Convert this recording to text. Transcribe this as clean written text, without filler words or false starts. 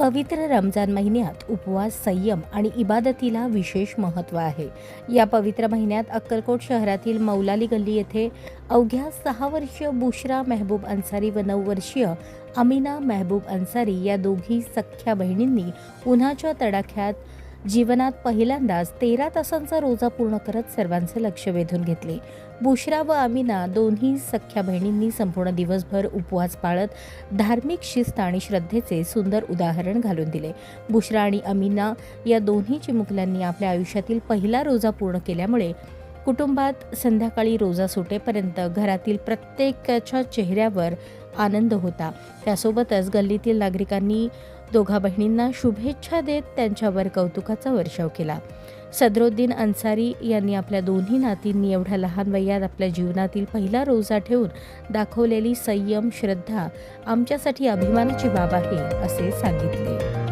पवित्र रमजान महिन्यात उपवास, संयम आणि इबादतीला विशेष महत्त्व आहे. या पवित्र महिन्यात अक्कलकोट शहरातील मौलाली गल्ली येथे अवघ्या 6 वर्षीय बुशरा मेहबूब अन्सारी व 9 वर्षीय अमीना मेहबूब अन्सारी या दोघी सख्ख्या बहिणींनी उन्हाच्या तडाख्यात जीवनात पहिल्यांदाच 13 तासांचा रोजा पूर्ण करत सर्वांचे लक्ष वेधून घेतले. बुशरा व अमीना दोन्ही सख्ख्या बहिणींनी संपूर्ण दिवसभर उपवास पाळत धार्मिक शिस्त आणि श्रद्धेचे सुंदर उदाहरण घालून दिले. बुशरा आणि अमीना या दोन्ही चिमुकल्यांनी आपल्या आयुष्यातील पहिला रोजा पूर्ण केल्यामुळे कुटुंबात संध्याकाळी रोजा सुटेपर्यंत घरातील प्रत्येकाच्या चेहऱ्यावर आनंद होता. त्यासोबतच गल्लीतील नागरिकांनी दोघा बहिणींना शुभेच्छा देत त्यांच्यावर कौतुकाचा वर्षाव केला. सदरुद्दीन अन्सारी यांनी आपल्या दोन्ही नातींनी एवढ्या लहान वयात आपल्या जीवनातील पहिला रोजा ठेवून दाखवलेली संयम, श्रद्धा आमच्यासाठी अभिमानाची बाब आहे असे सांगितले.